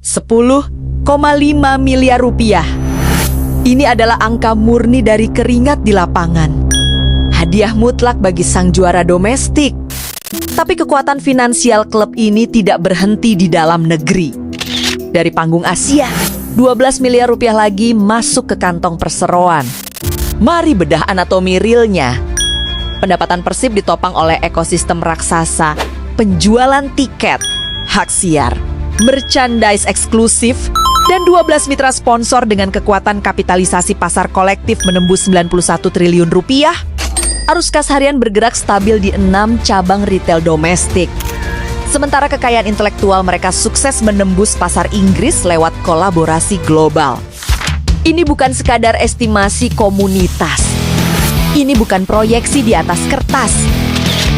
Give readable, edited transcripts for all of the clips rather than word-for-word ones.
10,5 miliar rupiah. Ini adalah angka murni dari keringat di lapangan. Hadiah mutlak bagi sang juara domestik. Tapi kekuatan finansial klub ini tidak berhenti di dalam negeri. Dari panggung Asia, 12 miliar rupiah lagi masuk ke kantong perseroan. Mari bedah anatomi realnya. Pendapatan Persib ditopang oleh ekosistem raksasa, penjualan tiket, hak siar, merchandise eksklusif, dan 12 mitra sponsor dengan kekuatan kapitalisasi pasar kolektif menembus 91 triliun rupiah. Arus kas harian bergerak stabil di 6 cabang retail domestik. Sementara kekayaan intelektual mereka sukses menembus pasar Inggris lewat kolaborasi global. Ini bukan sekadar estimasi komunitas. Ini bukan proyeksi di atas kertas.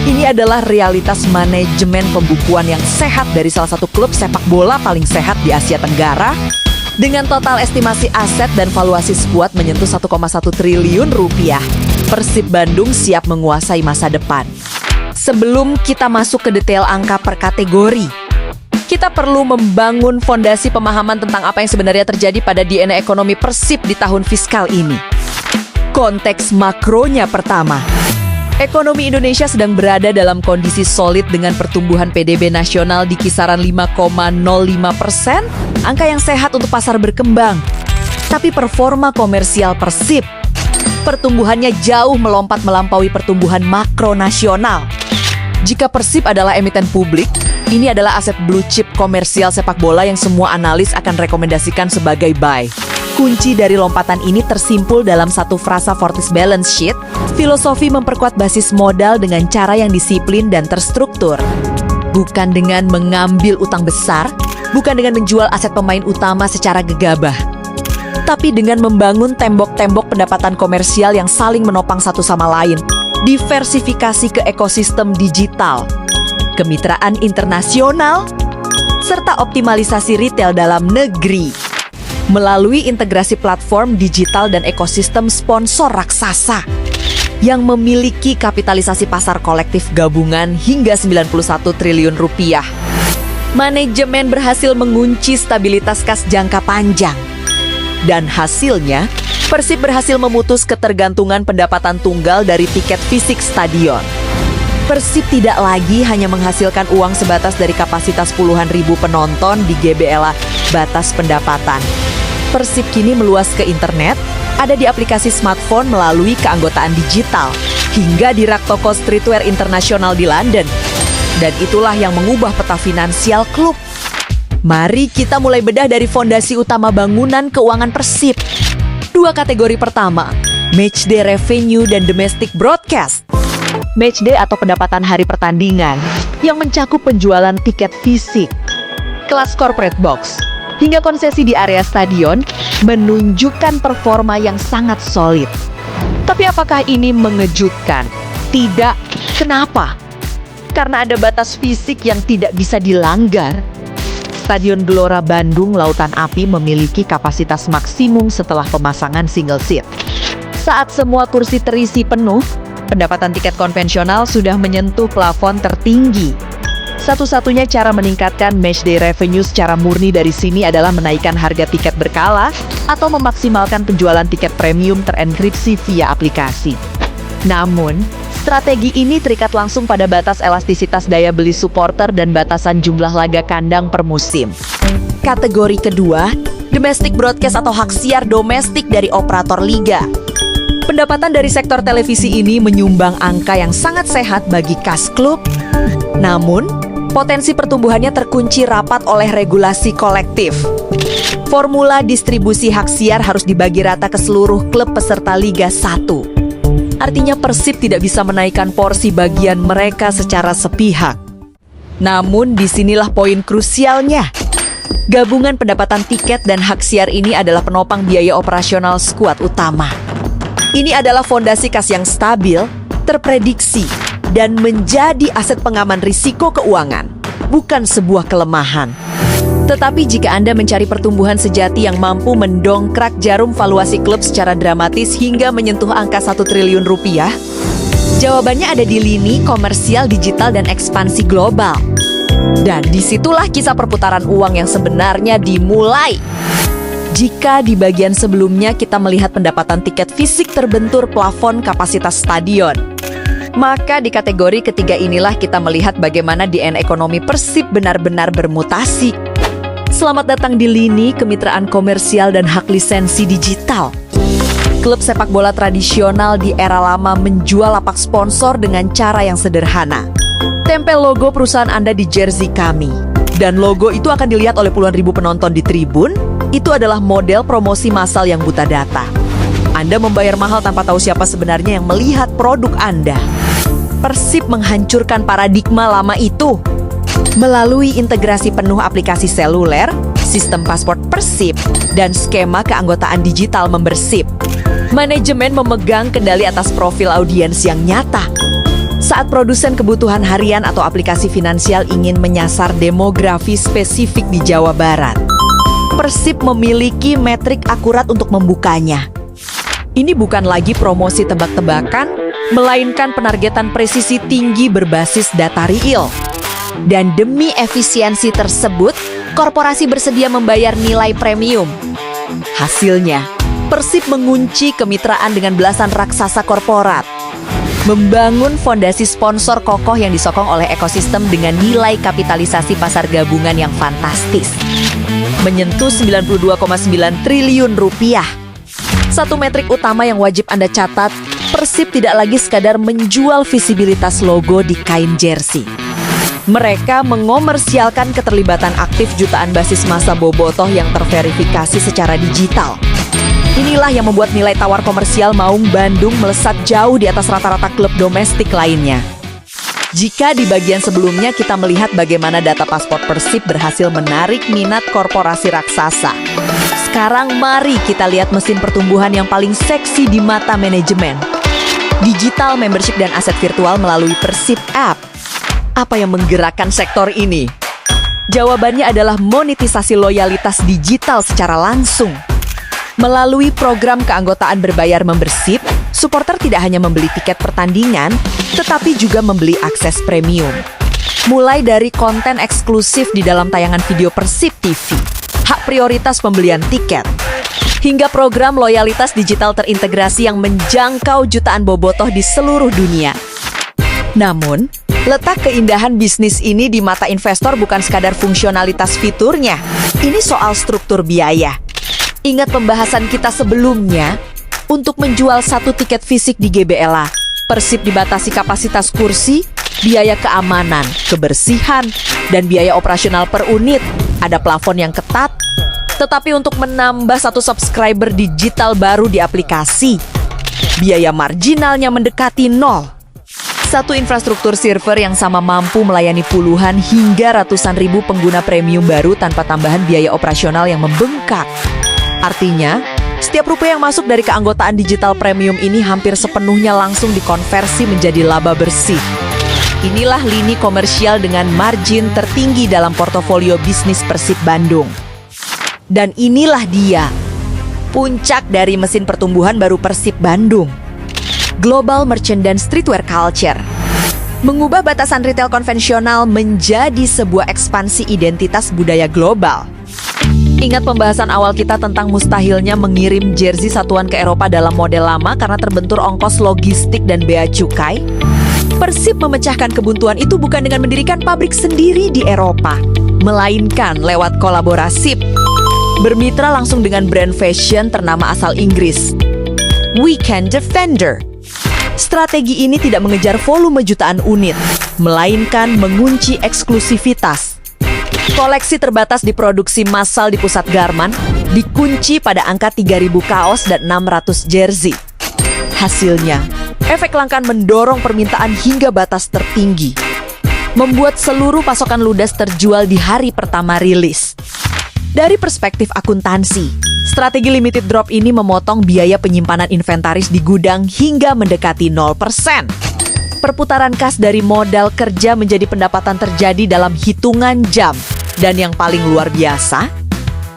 Ini adalah realitas manajemen pembukuan yang sehat dari salah satu klub sepak bola paling sehat di Asia Tenggara. Dengan total estimasi aset dan valuasi skuad menyentuh 1,1 triliun rupiah, Persib Bandung siap menguasai masa depan. Sebelum kita masuk ke detail angka per kategori, kita perlu membangun fondasi pemahaman tentang apa yang sebenarnya terjadi pada DNA ekonomi Persib di tahun fiskal ini. Konteks makronya pertama. Ekonomi Indonesia sedang berada dalam kondisi solid dengan pertumbuhan PDB nasional di kisaran 5,05%, angka yang sehat untuk pasar berkembang. Tapi performa komersial Persib, pertumbuhannya jauh melompat melampaui pertumbuhan makro nasional. Jika Persib adalah emiten publik, ini adalah aset blue chip komersial sepak bola yang semua analis akan rekomendasikan sebagai buy. Kunci dari lompatan ini tersimpul dalam satu frasa Fortis Balance Sheet, filosofi memperkuat basis modal dengan cara yang disiplin dan terstruktur. Bukan dengan mengambil utang besar, bukan dengan menjual aset pemain utama secara gegabah, tapi dengan membangun tembok-tembok pendapatan komersial yang saling menopang satu sama lain, diversifikasi ke ekosistem digital, kemitraan internasional, serta optimalisasi retail dalam negeri. Melalui integrasi platform digital dan ekosistem sponsor raksasa yang memiliki kapitalisasi pasar kolektif gabungan hingga 91 triliun rupiah. Manajemen berhasil mengunci stabilitas kas jangka panjang. Dan hasilnya, Persib berhasil memutus ketergantungan pendapatan tunggal dari tiket fisik stadion. Persib tidak lagi hanya menghasilkan uang sebatas dari kapasitas puluhan ribu penonton di GBLA batas pendapatan. Persib kini meluas ke internet, ada di aplikasi smartphone melalui keanggotaan digital, hingga di rak toko streetwear internasional di London. Dan itulah yang mengubah peta finansial klub. Mari kita mulai bedah dari fondasi utama bangunan keuangan Persib. Dua kategori pertama, matchday revenue dan domestic broadcast. Matchday atau pendapatan hari pertandingan yang mencakup penjualan tiket fisik, kelas corporate box, hingga konsesi di area stadion menunjukkan performa yang sangat solid. Tapi apakah ini mengejutkan? Tidak. Kenapa? Karena ada batas fisik yang tidak bisa dilanggar. Stadion Gelora Bandung Lautan Api memiliki kapasitas maksimum setelah pemasangan single seat. Saat semua kursi terisi penuh, pendapatan tiket konvensional sudah menyentuh plafon tertinggi. Satu-satunya cara meningkatkan matchday revenue secara murni dari sini adalah menaikkan harga tiket berkala atau memaksimalkan penjualan tiket premium terenkripsi via aplikasi. Namun, strategi ini terikat langsung pada batas elastisitas daya beli supporter dan batasan jumlah laga kandang per musim. Kategori kedua, domestic broadcast atau hak siar domestik dari operator liga. Pendapatan dari sektor televisi ini menyumbang angka yang sangat sehat bagi kas klub. Namun, potensi pertumbuhannya terkunci rapat oleh regulasi kolektif. Formula distribusi hak siar harus dibagi rata ke seluruh klub peserta Liga 1. Artinya Persib tidak bisa menaikkan porsi bagian mereka secara sepihak. Namun disinilah poin krusialnya. Gabungan pendapatan tiket dan hak siar ini adalah penopang biaya operasional skuad utama. Ini adalah fondasi kas yang stabil, terprediksi, dan menjadi aset pengaman risiko keuangan, bukan sebuah kelemahan. Tetapi jika Anda mencari pertumbuhan sejati yang mampu mendongkrak jarum valuasi klub secara dramatis hingga menyentuh angka 1 triliun rupiah, jawabannya ada di lini komersial digital dan ekspansi global. Dan disitulah kisah perputaran uang yang sebenarnya dimulai. Jika di bagian sebelumnya kita melihat pendapatan tiket fisik terbentur plafon kapasitas stadion, maka di kategori ketiga inilah kita melihat bagaimana DNA ekonomi Persib benar-benar bermutasi. Selamat datang di lini kemitraan komersial dan hak lisensi digital. Klub sepak bola tradisional di era lama menjual lapak sponsor dengan cara yang sederhana. Tempel logo perusahaan Anda di jersey kami. Dan logo itu akan dilihat oleh puluhan ribu penonton di tribun. Itu adalah model promosi massal yang buta data. Anda membayar mahal tanpa tahu siapa sebenarnya yang melihat produk Anda. Persib menghancurkan paradigma lama itu melalui integrasi penuh aplikasi seluler, sistem paspor Persib, dan skema keanggotaan digital membersib. Manajemen memegang kendali atas profil audiens yang nyata. Saat produsen kebutuhan harian atau aplikasi finansial ingin menyasar demografi spesifik di Jawa Barat, Persib memiliki metrik akurat untuk membukanya. Ini bukan lagi promosi tebak-tebakan, melainkan penargetan presisi tinggi berbasis data real. Dan demi efisiensi tersebut, korporasi bersedia membayar nilai premium. Hasilnya, Persib mengunci kemitraan dengan belasan raksasa korporat, membangun fondasi sponsor kokoh yang disokong oleh ekosistem dengan nilai kapitalisasi pasar gabungan yang fantastis, menyentuh 92,9 triliun rupiah. Satu metrik utama yang wajib Anda catat, Persib tidak lagi sekadar menjual visibilitas logo di kain jersey. Mereka mengomersialkan keterlibatan aktif jutaan basis massa bobotoh yang terverifikasi secara digital. Inilah yang membuat nilai tawar komersial Maung Bandung melesat jauh di atas rata-rata klub domestik lainnya. Jika di bagian sebelumnya kita melihat bagaimana data paspor Persib berhasil menarik minat korporasi raksasa, sekarang mari kita lihat mesin pertumbuhan yang paling seksi di mata manajemen. Digital membership dan aset virtual melalui Persib App. Apa yang menggerakkan sektor ini? Jawabannya adalah monetisasi loyalitas digital secara langsung. Melalui program keanggotaan berbayar membership, supporter tidak hanya membeli tiket pertandingan, tetapi juga membeli akses premium. Mulai dari konten eksklusif di dalam tayangan video Persib TV, hak prioritas pembelian tiket, hingga program loyalitas digital terintegrasi yang menjangkau jutaan bobotoh di seluruh dunia. Namun, letak keindahan bisnis ini di mata investor bukan sekadar fungsionalitas fiturnya. Ini soal struktur biaya. Ingat pembahasan kita sebelumnya, untuk menjual satu tiket fisik di GBLA, Persib dibatasi kapasitas kursi, biaya keamanan, kebersihan, dan biaya operasional per unit. Ada plafon yang ketat, tetapi untuk menambah satu subscriber digital baru di aplikasi, biaya marginalnya mendekati nol. Satu infrastruktur server yang sama mampu melayani puluhan hingga ratusan ribu pengguna premium baru tanpa tambahan biaya operasional yang membengkak. Artinya, setiap rupiah yang masuk dari keanggotaan digital premium ini hampir sepenuhnya langsung dikonversi menjadi laba bersih. Inilah lini komersial dengan margin tertinggi dalam portofolio bisnis Persib Bandung. Dan inilah dia, puncak dari mesin pertumbuhan baru Persib Bandung. Global Merchant dan Streetwear Culture. Mengubah batasan retail konvensional menjadi sebuah ekspansi identitas budaya global. Ingat pembahasan awal kita tentang mustahilnya mengirim jersey satuan ke Eropa dalam model lama karena terbentur ongkos logistik dan bea cukai? Persib memecahkan kebuntuan itu bukan dengan mendirikan pabrik sendiri di Eropa, melainkan lewat kolaborasi. Bermitra langsung dengan brand fashion ternama asal Inggris, Weekend Defender. Strategi ini tidak mengejar volume jutaan unit, melainkan mengunci eksklusivitas. Koleksi terbatas diproduksi massal di pusat Garman, dikunci pada angka 3.000 kaos dan 600 jersey. Hasilnya, efek langkaan mendorong permintaan hingga batas tertinggi, membuat seluruh pasokan ludas terjual di hari pertama rilis. Dari perspektif akuntansi, strategi limited drop ini memotong biaya penyimpanan inventaris di gudang hingga mendekati 0%. Perputaran kas dari modal kerja menjadi pendapatan terjadi dalam hitungan jam. Dan yang paling luar biasa,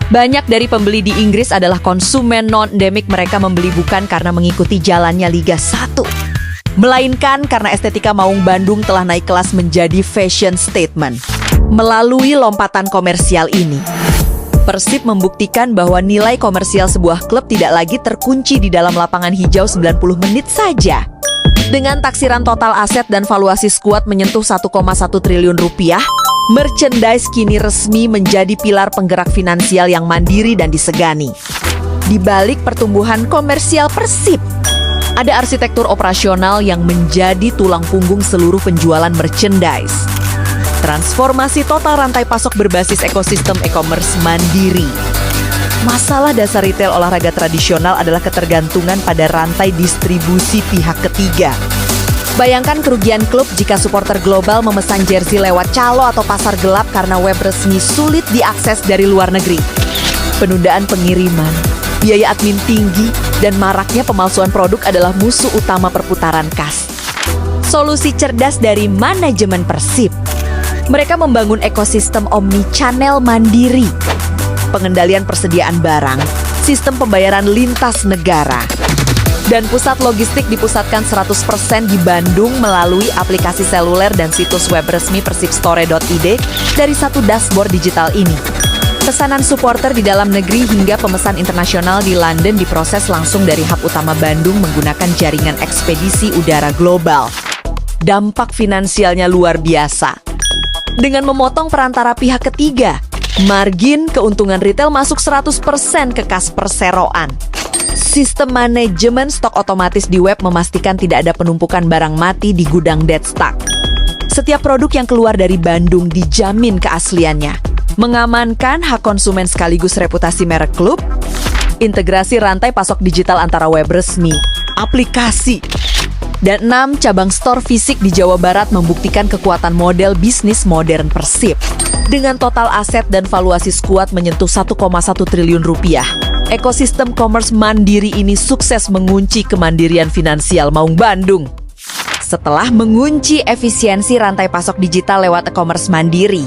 banyak dari pembeli di Inggris adalah konsumen non-endemik. Mereka membeli bukan karena mengikuti jalannya Liga 1, melainkan karena estetika Maung Bandung telah naik kelas menjadi fashion statement. Melalui lompatan komersial ini, Persib membuktikan bahwa nilai komersial sebuah klub tidak lagi terkunci di dalam lapangan hijau 90 menit saja. Dengan taksiran total aset dan valuasi skuad menyentuh 1,1 triliun rupiah, merchandise kini resmi menjadi pilar penggerak finansial yang mandiri dan disegani. Di balik pertumbuhan komersial Persib, ada arsitektur operasional yang menjadi tulang punggung seluruh penjualan merchandise. Transformasi total rantai pasok berbasis ekosistem e-commerce mandiri. Masalah dasar retail olahraga tradisional adalah ketergantungan pada rantai distribusi pihak ketiga. Bayangkan kerugian klub jika supporter global memesan jersey lewat calo atau pasar gelap karena web resmi sulit diakses dari luar negeri. Penundaan pengiriman, biaya admin tinggi, dan maraknya pemalsuan produk adalah musuh utama perputaran kas. Solusi cerdas dari manajemen Persib. Mereka membangun ekosistem omni-channel mandiri, pengendalian persediaan barang, sistem pembayaran lintas negara, dan pusat logistik dipusatkan 100% di Bandung melalui aplikasi seluler dan situs web resmi persibstore.id dari satu dashboard digital ini. Pesanan supporter di dalam negeri hingga pemesan internasional di London diproses langsung dari hub utama Bandung menggunakan jaringan ekspedisi udara global. Dampak finansialnya luar biasa. Dengan memotong perantara pihak ketiga, margin keuntungan retail masuk 100% ke kas perseroan. Sistem manajemen stok otomatis di web memastikan tidak ada penumpukan barang mati di gudang dead stock. Setiap produk yang keluar dari Bandung dijamin keasliannya, mengamankan hak konsumen sekaligus reputasi merek klub, integrasi rantai pasok digital antara web resmi, aplikasi, dan 6 cabang store fisik di Jawa Barat membuktikan kekuatan model bisnis modern Persib. Dengan total aset dan valuasi skuad menyentuh 1,1 triliun rupiah, ekosistem commerce mandiri ini sukses mengunci kemandirian finansial Maung Bandung. Setelah mengunci efisiensi rantai pasok digital lewat e-commerce mandiri,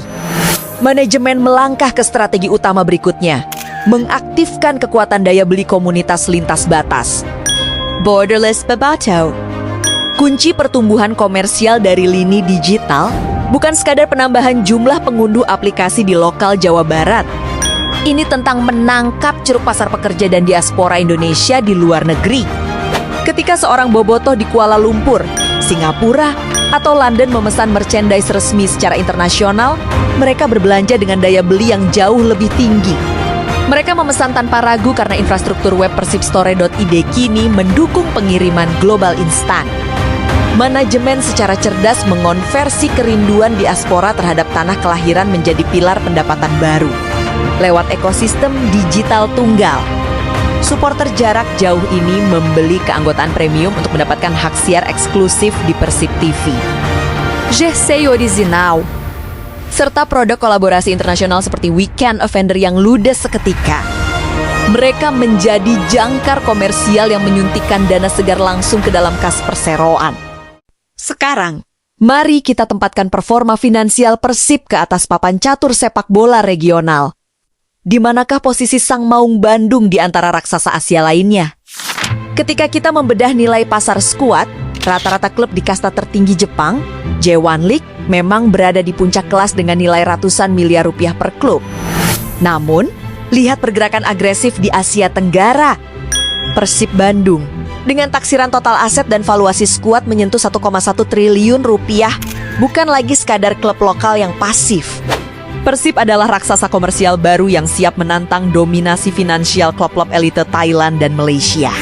manajemen melangkah ke strategi utama berikutnya, mengaktifkan kekuatan daya beli komunitas lintas batas. Borderless Babato. Kunci pertumbuhan komersial dari lini digital bukan sekadar penambahan jumlah pengunduh aplikasi di lokal Jawa Barat. Ini tentang menangkap ceruk pasar pekerja dan diaspora Indonesia di luar negeri. Ketika seorang bobotoh di Kuala Lumpur, Singapura, atau London memesan merchandise resmi secara internasional, mereka berbelanja dengan daya beli yang jauh lebih tinggi. Mereka memesan tanpa ragu karena infrastruktur web persibstore.id kini mendukung pengiriman global instan. Manajemen secara cerdas mengonversi kerinduan diaspora terhadap tanah kelahiran menjadi pilar pendapatan baru. Lewat ekosistem digital tunggal, supporter jarak jauh ini membeli keanggotaan premium untuk mendapatkan hak siar eksklusif di Persib TV, jersey original, serta produk kolaborasi internasional seperti Weekend Offender yang ludes seketika. Mereka menjadi jangkar komersial yang menyuntikkan dana segar langsung ke dalam kas perseroan. Sekarang, mari kita tempatkan performa finansial Persib ke atas papan catur sepak bola regional. Di manakah posisi sang Maung Bandung di antara raksasa Asia lainnya? Ketika kita membedah nilai pasar skuad, rata-rata klub di kasta tertinggi Jepang, J1 League, memang berada di puncak kelas dengan nilai ratusan miliar rupiah per klub. Namun, lihat pergerakan agresif di Asia Tenggara. Persib Bandung, dengan taksiran total aset dan valuasi skuad menyentuh 1,1 triliun rupiah, bukan lagi sekadar klub lokal yang pasif. Persib adalah raksasa komersial baru yang siap menantang dominasi finansial klub-klub elite Thailand dan Malaysia.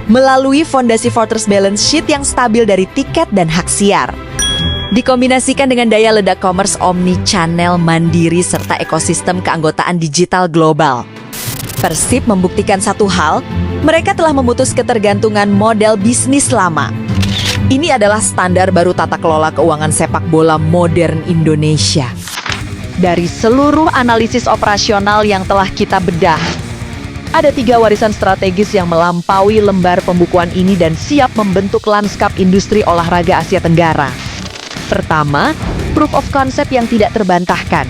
Melalui fondasi Fortress Balance Sheet yang stabil dari tiket dan hak siar, dikombinasikan dengan daya ledak commerce omni-channel mandiri serta ekosistem keanggotaan digital global, Persib membuktikan satu hal, mereka telah memutus ketergantungan model bisnis lama. Ini adalah standar baru tata kelola keuangan sepak bola modern Indonesia. Dari seluruh analisis operasional yang telah kita bedah, ada 3 warisan strategis yang melampaui lembar pembukuan ini dan siap membentuk lanskap industri olahraga Asia Tenggara. Pertama, proof of concept yang tidak terbantahkan.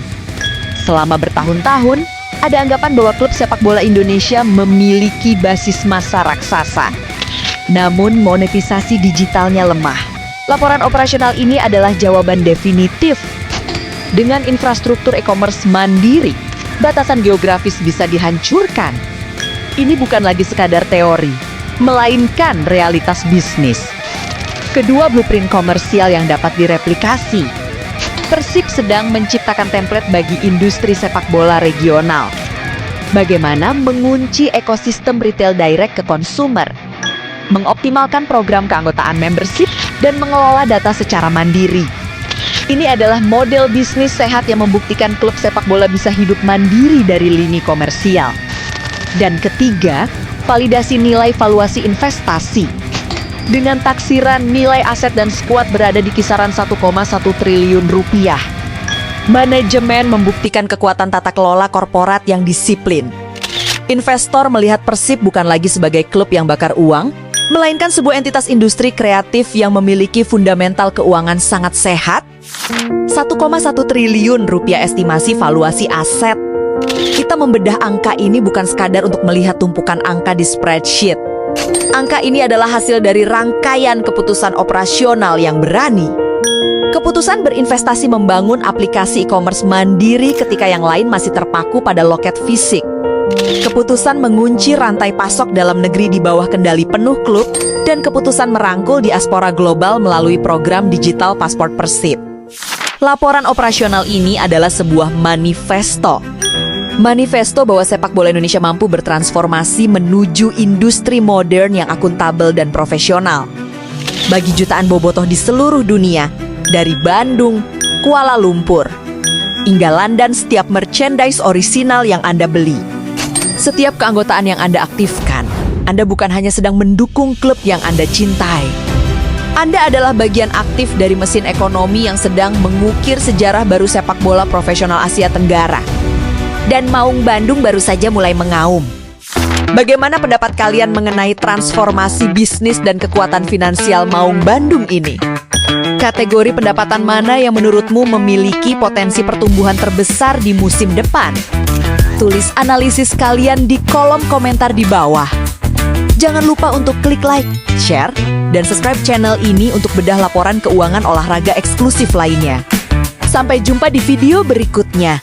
Selama bertahun-tahun, ada anggapan bahwa klub sepak bola Indonesia memiliki basis massa raksasa. Namun monetisasi digitalnya lemah. Laporan operasional ini adalah jawaban definitif. Dengan infrastruktur e-commerce mandiri, batasan geografis bisa dihancurkan. Ini bukan lagi sekadar teori, melainkan realitas bisnis. Kedua blueprint komersial yang dapat direplikasi. Persib sedang menciptakan template bagi industri sepak bola regional. Bagaimana mengunci ekosistem retail direct ke konsumer, mengoptimalkan program keanggotaan membership, dan mengelola data secara mandiri. Ini adalah model bisnis sehat yang membuktikan klub sepak bola bisa hidup mandiri dari lini komersial. Dan ketiga, validasi nilai valuasi investasi. Dengan taksiran nilai aset dan skuad berada di kisaran 1,1 triliun rupiah. Manajemen membuktikan kekuatan tata kelola korporat yang disiplin. Investor melihat Persib bukan lagi sebagai klub yang bakar uang, melainkan sebuah entitas industri kreatif yang memiliki fundamental keuangan sangat sehat. 1,1 triliun rupiah estimasi valuasi aset. Kita membedah angka ini bukan sekadar untuk melihat tumpukan angka di spreadsheet. Angka ini adalah hasil dari rangkaian keputusan operasional yang berani. Keputusan berinvestasi membangun aplikasi e-commerce mandiri ketika yang lain masih terpaku pada loket fisik. Keputusan mengunci rantai pasok dalam negeri di bawah kendali penuh klub, dan keputusan merangkul diaspora global melalui program digital pasport Persib. Laporan operasional ini adalah sebuah manifesto. Manifesto bahwa sepak bola Indonesia mampu bertransformasi menuju industri modern yang akuntabel dan profesional. Bagi jutaan bobotoh di seluruh dunia, dari Bandung, Kuala Lumpur, hingga London, setiap merchandise orisinal yang Anda beli, setiap keanggotaan yang Anda aktifkan, Anda bukan hanya sedang mendukung klub yang Anda cintai. Anda adalah bagian aktif dari mesin ekonomi yang sedang mengukir sejarah baru sepak bola profesional Asia Tenggara. Dan Maung Bandung baru saja mulai mengaum. Bagaimana pendapat kalian mengenai transformasi bisnis dan kekuatan finansial Maung Bandung ini? Kategori pendapatan mana yang menurutmu memiliki potensi pertumbuhan terbesar di musim depan? Tulis analisis kalian di kolom komentar di bawah. Jangan lupa untuk klik like, share, dan subscribe channel ini untuk bedah laporan keuangan olahraga eksklusif lainnya. Sampai jumpa di video berikutnya.